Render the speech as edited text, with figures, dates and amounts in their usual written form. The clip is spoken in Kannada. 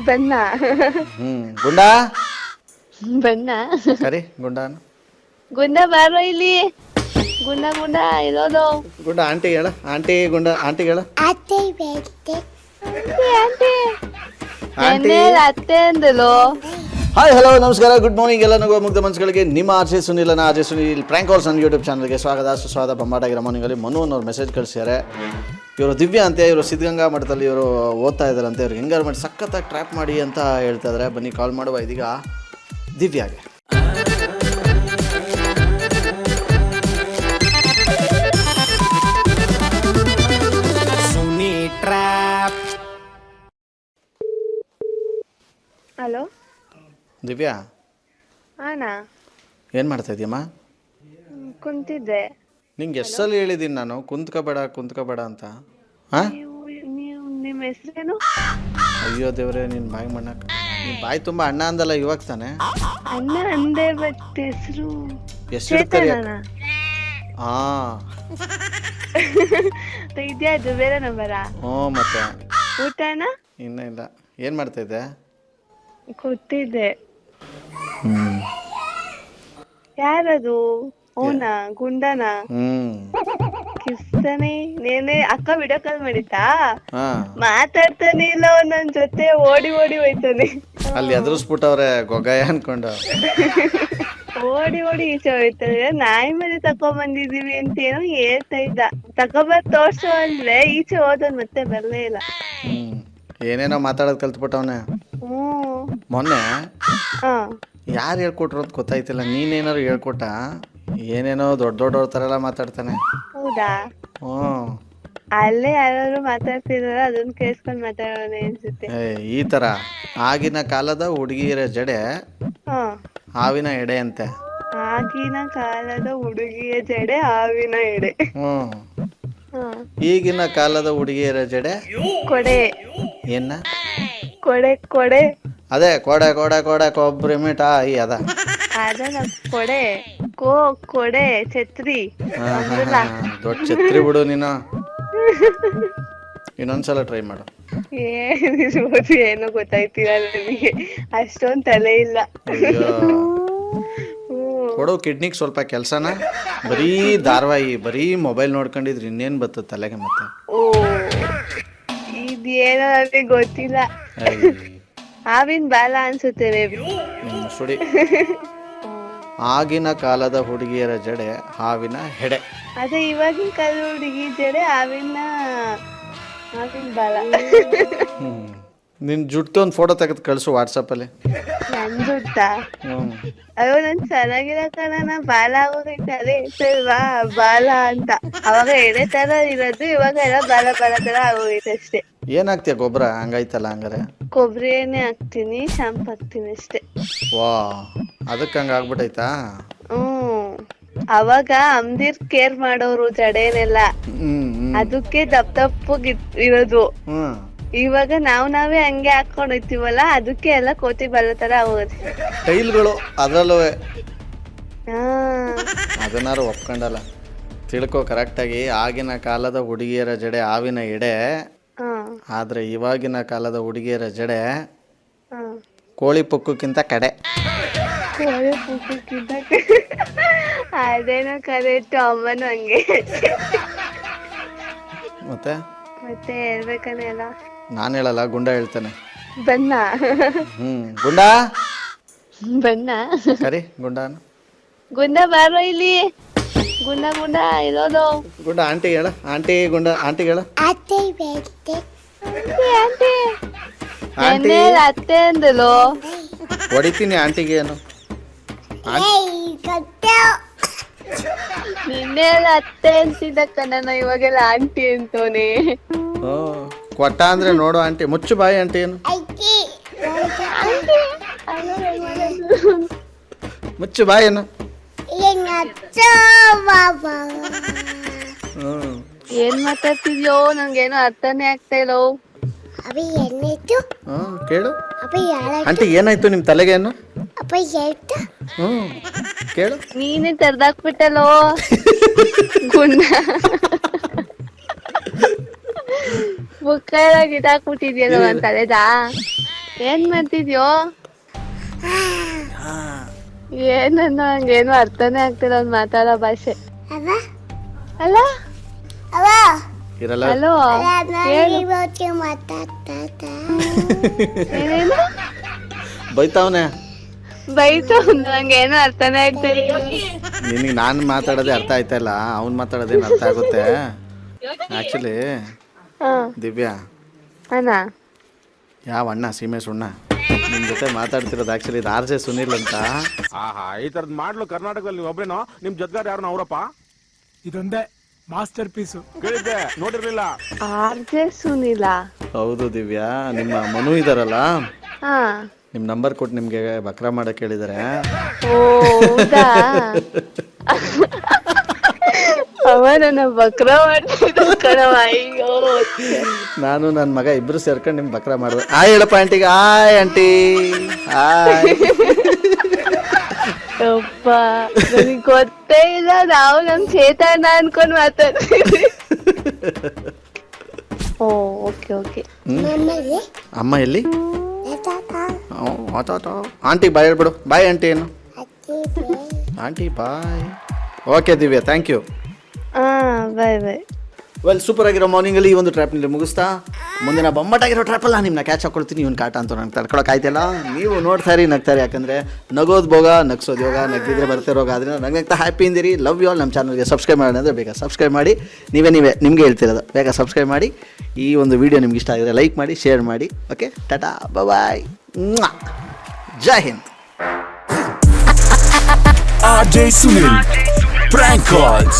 ಬನ್ನ ಗುಂಡ ಬನ್ನ ಕರಿ ಗುಂಡನ ಗುಂಡ ಬಾರೋ ಇಲ್ಲಿ. ಗುಂಡ ಗುಂಡ ಇರೋದು. ಗುಂಡ ಆಂಟಿ ಹೇಳ, ಆಂಟಿ ಗುಂಡ ಆಂಟಿ ಹೇಳ. ಆಂಟಿ ಆಂಟಿ ನೆನ್ನೆ ಅತ್ತೆ ಅಂದಲು. ಹಾಯ್ ಹಲೋ ನಮಸ್ಕಾರ, ಗುಡ್ ಮಾರ್ನಿಂಗ್ ಎಲ್ಲ ನಗುವ ಮುಗ್ಧ ಮನಸ್ಸುಗಳಿಗೆ ನಿಮ್ಮ ಆರ್ಜೆ ಸುನಿಲನ ಆರ್ಜೆ ಸುನಿಲ್ ಪ್ರ್ಯಾಂಕ್ ಕಾಲ್ಸ್ ನನ್ನ ಯೂಟ್ಯೂಬ್ ಚಾನಲ್ಗೆ ಸ್ವಾಗತ ಸುಸ್ವಾಗತ. ಬೊಂಬಾಟಾಗಿರೋ ಮಾರ್ನಿಂಗಲ್ಲಿ ಮನು ಅನ್ನೋರು ಮೆಸೇಜ್ ಕಳಿಸ್ಯಾರೆ. ಇವರು ದಿವ್ಯಾ ಅಂತೆ, ಇವರು ಸಿದ್ಧಗಂಗಾ ಮಠದಲ್ಲಿ ಇವರು ಓದ್ತಾ ಇದ್ದಾರಂತೆ. ಇವ್ರಿಗೆ ಹೆಂಗಾರು ಮಾಡಿ ಸಖತ್ತಾಗಿ ಟ್ರ್ಯಾಪ್ ಮಾಡಿ ಅಂತ ಹೇಳ್ತಾ ಇದ್ದಾರೆ. ಬನ್ನಿ ಕಾಲ್ ಮಾಡುವ ಇದೀಗ ದಿವ್ಯಾಗೆ. ಹಲೋ ದಿವ್ಯಾ, ಅಣ್ಣ ಏನು ಮಾಡ್ತಾ ಇದೀಯಮ್ಮ? ಕುಂತಿದ್ದೆ. ನಿಂಗೆ ಎಷ್ಟು ಸಲ ಹೇಳಿದ್ದೀನಿ ನಾನು ಕುಂತ್ಕೋಬೇಡ ಅಂತ. ಹಾಂ, ನೀವು ನಿಮ್ಮ ಹೆಸರೇನು? ಅಯ್ಯೋ ದೇವ್ರೆ, ನಿನ್ನ ಬಾಯಿ ಮಣ್ಣಕ್ಕೆ ನಿನ್ನ ಬಾಯಿ ತುಂಬ ಅಣ್ಣ ಅಂದಲ್ಲ ಇವಾಗ ತಾನೆ. ಅಣ್ಣ ಅಂದೆ, ಬಟ್ ಹೆಸರು ಎಷ್ಟು ಹಾಂ ಇದ್ಯಾವುದು ಬೇರೆ ನಂಬರಾ? ಹ್ಞೂ ಮತ್ತೆ ಊಟ ಅಣ್ಣ? ಇನ್ನೂ ಇಲ್ಲ. ಏನು ಮಾಡ್ತಾ ಇದ್ದೆ? ಕೂತಿದ್ದೆ. ಯಾರದು? ಓನಾ ಗುಂಡನ? ಕಿಸ್ತಾನೆ ನೇನೆ ಅಕ್ಕ ವಿಡಿಯೋ ಕಾಲ್ ಮಾಡಿತಾ? ಮಾತಾಡ್ತಾನೆ ಇಲ್ಲ ನನ್ ಜೊತೆ, ಓಡಿ ಹೋಯ್ತಾನೆ. ಅಲ್ಲಿ ಎದುರಿಸ್ಬಿಟ್ಟವ್ರೆ ಗೊಗ್ಗಾಯ ಅನ್ಕೊಂಡು. ಓಡಿ ಈಚೆ ಹೋಯ್ತಾರೆ. ನಾಯಿ ಮನೆ ತಕೊಂಬಂದಿದೀವಿ ಅಂತ ಏನೋ ಹೇಳ್ತಾ ಇದ್ದ. ತಕೊಂಬಂದ್ ತೋರ್ಸು ಅಂದ್ರೆ ಈಚೆ ಹೋದನ್ ಮತ್ತೆ ಬರ್ಲೇ ಇಲ್ಲ. ಏನೇನೋ ಮಾತಾಡೋದು ಕಲ್ತ್ಬಿಟ್ಟವನೆ. ಮೊನ್ನೆ ಯಾರು ಹೇಳ್ಕೊಟ್ರು ಅಂತ ಗೊತ್ತಾಯ್ತಿಲ್ಲ. ನೀನೇನಾರು ಹೇಳ್ಕೊಟ್ಟ? ಏನೇನೋ ದೊಡ್ಡವ್ರ ಥರ ಎಲ್ಲ ಮಾತಾಡ್ತಾನೆ. ಹೌದಾ? ಅಲ್ಲೇ ಯಾರು ಮಾತಾಡ್ತಿದಾರ, ಅದನ್ನ ಕೇಳಿಸ್ಕೊಂಡ್ ಮಾತಾಡೋಣ ಅನ್ಸುತ್ತೆ. ಈ ತರ ಆಗಿನ ಕಾಲದ ಹುಡುಗಿಯರ ಜಡೆ ಹಾವಿನ ಎಡೆ ಅಂತೆ. ಆಗಿನ ಕಾಲದ ಹುಡುಗಿಯ ಜಡೆ ಹಾವಿನ ಎಡೆ. ಈಗಿನ ಕಾಲದ ಹುಡುಗಿಯರ ಜಡೆ ಕೊಡೆ. ಏನ? ಕೊಡೆ ಅದೇ ಕೊಡೆ ಕೊಬ್ಬರಿ ಮೀಟ ಅದ ಅದನ್ನ ಕೊಡೆ ಕೊಡೆ ಛತ್ರಿ. ದೊಡ್ಡ ಛತ್ರಿ ಬಿಡು ನೀನು. ಇನ್ನೊಂದ್ಸಲ ಟ್ರೈ ಮಾಡು. ಏನೋ ಗೊತ್ತಾಯ್ತಿಲ್ಲ ನನಗೆ, ಅಷ್ಟೊಂದ್ ತಲೆ ಇಲ್ಲ. ಕೊಡು ಕಿಡ್ನಿಗೆ ಸ್ವಲ್ಪ ಕೆಲ್ಸನ. ಬರೀ ಧಾರಾವಾಹಿ, ಬರೀ ಮೊಬೈಲ್ ನೋಡ್ಕೊಂಡಿದ್ರೆ ಇನ್ನೇನ್ ಬರ್ತದೆ ತಲೆಗೆ ಮತ್ತೆ. ಇದೇನೋ ನನಗೆ ಗೊತ್ತಿಲ್ಲ. ಹಾವಿನ ಬಾಲ ಅನ್ಸುತ್ತೆ ಸುಡಿ. ಆಗಿನ ಕಾಲದ ಹುಡುಗಿಯರ ಜಡೆ ಹಾವಿನ ಹೆಡೆ. ಅದೇ ಇವಾಗಿನ ಕಾಲದ ಹುಡುಗಿ ಜಡೆ ಹಾವಿನ ಬಾಲ. ನಿನ್ ಜುಟ್ಟು ಒಂದು ಫೋಟೋ ತೆಗೆದು ಕಳಿಸು ವಾಟ್ಸಪ್ಪಲ್ಲಿ. ನನ್ ಜುಟ್ಟ? ಅಯ್ಯೋ ನನ್ ಚೆನ್ನಾಗಿರೋ ಕಾರಣ ಬಾಲ ಆಗೋಗೈತೆ. ಅದೇ ಹೇಳ್ತಲ್ವಾ ಬಾಲ ಅಂತ. ಅವಾಗ ಎಡೆ ತರ ಇರೋದು, ಇವಾಗ ಎಲ್ಲ ಬಾಲ ತರ ಆಗೋಗೈತೆ ಅಷ್ಟೇ. ಏನಾಗ್ತೀಯ ಗೊಬ್ಬರ? ಹಂಗಾಯ್ತಲ್ಲ ಹಂಗಾರೆ. ಕೊಬ್ಬರಿ ಎಣ್ಣೆ ಹಾಕ್ತೀನಿ, ಶಾಂಪು ಹಾಕ್ತೀನಿ ಅಷ್ಟೇ. ವಾ, ಅದಕ್ಕೆ ಹಂಗ ಆಗ್ಬಿಟ್ಟೈತಾ? ಅವಾಗ ಅಮ್ದಿರ್ ಕೇರ್ ಮಾಡೋರು ಜಡೆನೆಲ್ಲ, ಅದಕ್ಕೆ ದಪ್ಪಗೆ ಇರೋದು. ಇವಾಗ ನಾವೇ ಹಂಗೆ ಹಾಕೊಂಡ್ ಹೋಯ್ತೀವಲ್ಲ, ಅದಕ್ಕೆ ಎಲ್ಲ ಕೋತಿ ಬಾಲ ತರ ಆಗೋದು. ಟೈಲ್ಗಳು ಅದರಲ್ಲೂ ಅದನ್ನಾರು ಒಪ್ಕೊಂಡಲ್ಲ. ತಿಳ್ಕೊ ಕರೆಕ್ಟಾಗಿ. ಆಗಿನ ಕಾಲದ ಹುಡುಗಿಯರ ಜಡೆ ಹಾವಿನ ಎಡೆ, ಆದ್ರೆ ಇವಾಗಿನ ಕಾಲದ ಹುಡುಗಿಯರ ಜಡೆ ಕೋಳಿ ಪುಕ್ಕಕ್ಕಿಂತ ಕಡೆ. ಕೋಳಿ ಪುಕ್ಕಕ್ಕಿಂತ ಅದೇನೋ ಕರೆಕ್ಟ್. ಅಮ್ಮನು ಹಂಗೆ. ಮತ್ತೆ ಹೇಳ್ಬೇಕನೆ ಎಲ್ಲ. ನಾನು ಹೇಳಲ್ಲ, ಗುಂಡ ಹೇಳ್ತಾನೆ. ಬನ್ನ ಗುಂಡ ಬನ್ನ ಕರಿ ಗುಂಡನ. ಗುಂಡ ಬಾರೋ ಇಲ್ಲಿ. ಗುಂಡ ಇರೋದು. ಗುಂಡ ಆಂಟಿ ಹೇಳ, ಆಂಟಿ ಗುಂಡ ಆಂಟಿ ಹೇಳ. ಆಂಟಿ ಅತ್ತೆ ಅಂದಲು. ಹೊಡಿತೀನಿ ಆಂಟಿಗೆ. ಏನು ನಿನ್ನೆ ಅತ್ತೆ ಅಂತಿದ್ದಕ್ಕ, ನಾನು ಇವಾಗೆಲ್ಲ ಆಂಟಿ ಅಂತವನೇ. ಕೊಟ್ಟ ಅಂದ್ರೆ ನೋಡು ಆಂಟಿ. ಮುಚ್ಚು ಬಾಯಿ ಆಂಟಿ. ಏನು ಮುಚ್ಚು ಬಾಯಿ. ಏನು ಏನ್ ಮಾತಾಡ್ತಿದ್ಯೋ? ನಂಗೇನು ಅರ್ಥನೇ ಆಗ್ತಾ ಇಲ್ಲ. ಕೇಳು ಆಂಟಿ, ಏನಾಯ್ತು ನಿಮ್ ತಲೆಗೆ? ಏನು ಕೇಳು. ನೀನೇ ತರ್ದಾಕ್ಬಿಟ್ಟಲ್ಲೋ ಗುಂಡ. ಬುಕ್ಕ ಗಿಟಾಕ್ಬಿಟ್ಟಿದ್ಯಲ್ಲೋ ಅಂತ ತಲೆದಾ. ಏನ್ ಮಾಡ್ತಿದ್ಯೋ? ಏನನ್ನ ಹಂಗೇನು ಅರ್ಥನೇ ಆಗ್ತಿಲ್ಲ ಅವ್ನ್ ಮಾತಾಡೋ ಭಾಷೆ. ಅಲ್ಲ ಇರಲ್ಲ. ಹಲೋ ಏನೇನು ಬೈತಾವನೆ. ಬೈತು ನಂಗೇನು ಅರ್ಥನೇ ಆಗ್ತಿಲ್ಲ. ನಿನಗೆ ನಾನು ಮಾತಾಡೋದೇ ಅರ್ಥ ಆಯ್ತಾ ಇಲ್ಲ, ಅವ್ನು ಮಾತಾಡೋದೇನು ಅರ್ಥ ಆಗುತ್ತೆ. ಆ್ಯಕ್ಚುಲಿ ದಿವ್ಯಾ ಅಣ್ಣ ಯಾವ ಅಣ್ಣ ಸೀಮೆ ಸುಣ್ಣ ನಿಮ್ಮ ಜೊತೆ ಮಾತಾಡ್ತಿರೋದು ಆ್ಯಕ್ಚುಲಿ ಇದು ಆರ್ ಜೆ ಸುನಿಲ್ ಅಂತ. ಆಹಾ, ಈ ತರದ್ ಮಾಡ್ಲು ಕರ್ನಾಟಕದಲ್ಲಿ ನೀವು ಒಬ್ರೇನೋ? ನಿಮ್ ಜೊತೆಗಾರ ಯಾರು ಅವರಪ್ಪ? ಇದೊಂದೇ ಮಾಸ್ಟರ್ ಪೀಸು. ಕೇಳಿದ್ದೆ, ನೋಡಿರ್ಲಿಲ್ಲ. ಆರ್ಜೆ ಸುನಿಲ. ಹೌದು ದಿವ್ಯಾ, ನಿಮ್ಮ ಮನು ಇದಾರಲ್ಲ, ಹಾ ನಿಮ್ಮ ನಂಬರ್ ಕೊಟ್ಟು ನಿಮಗೆ ಬಕ್ರಾ ಮಾಡಕ್ಕೆ ಹೇಳಿದ್ದಾರೆ. ಓ ಹೌದಾ? ಅವ ನನ್ನ ಬಕ್ರ ಮಾಡ್ತಿದ್ದ ಕಣವ. ಅಯ್ಯೋ ನಾನು ನನ್ನ ಮಗ ಇಬ್ರು ಸೇರ್ಕೊಂಡು ನಿಮ್ಗೆ ಬಕ್ರಾ ಮಾಡಿದೆ. ಆಯ್ ಹೇಳಪ್ಪ ಆಂಟಿಗೆ. ಆಯ್ ಆಂಟಿ. ಆಯ್. ಯಪ್ಪ ನನಗೆ ಗೊತ್ತೇ ಇಲ್ಲ. ನಾವು ನಮ್ ಚೇತನ ಅನ್ಕೊಂಡ್ ಮಾತಾಡ್ತೀವಿ. ಓ ಓಕೆ ಓಕೆ. ಅಮ್ಮ ಎಲ್ಲಿ? ಆಂಟಿ ಬಾಯ್ ಹೇಳ್ಬಿಡು. Bye aunty. ಏನು aunty bye. Okay Divya, thank you. ಹಾ ಬಾಯ್ ಬಾಯ್. ವೆಲ್, ಸೂಪರ್ ಆಗಿರೋ ಮಾರ್ನಿಂಗಲ್ಲಿ ಈ ಒಂದು ಟ್ರ್ಯಾಪ್ನಲ್ಲಿ ಮುಗಿಸ್ತಾ ಮುಂದಿನ ಬೊಮ್ಮಟಾಗಿರೋ ಟ್ರ್ಯಾಪಲ್ಲ ನಿಮ್ಮನ್ನ ಕ್ಯಾಚ್ ಹಾಕೊಳ್ತೀನಿ. ಇವನು ಕಾಟ ಅಂತ ನಂಗೆ ತಡ್ಕೊಳಕ್ಕಾಯ್ತಿಲ್ಲ. ನೀವು ನೋಡ್ತಾರಿ, ನಗ್ತಾರೆ. ಯಾಕಂದರೆ ನಗೋದು ಭೋಗ, ನಗ್ಸೋದು ಯೋಗ, ನಗ್ದಿದ್ರೆ ಬರ್ತಾ ರೋಗ. ಅದರಿಂದ ನಗ್ನಗ್ತಾ ಹ್ಯಾಪಿ ಇಂದಿರಿ. Love you all. ನಮ್ಮ ಚಾನಲ್ಗೆ ಸಬ್ಸ್ಕ್ರೈಬ್ ಮಾಡಿ ಅಂದರೆ ಬೇಗ ಸಬ್ಸ್ಕ್ರೈಬ್ ಮಾಡಿ. ನೀವೇ ನಿಮಗೆ ಹೇಳ್ತಿರೋದು, ಬೇಗ ಸಬ್ಸ್ಕ್ರೈಬ್ ಮಾಡಿ. ಈ ಒಂದು ವಿಡಿಯೋ ನಿಮ್ಗೆ ಇಷ್ಟ ಆಗಿದ್ರೆ ಲೈಕ್ ಮಾಡಿ, ಶೇರ್ ಮಾಡಿ. ಓಕೆ, ಟಾಟಾ, ಬಾಯ್, ಜೈ Hind. RJ Sunil Prank Calls.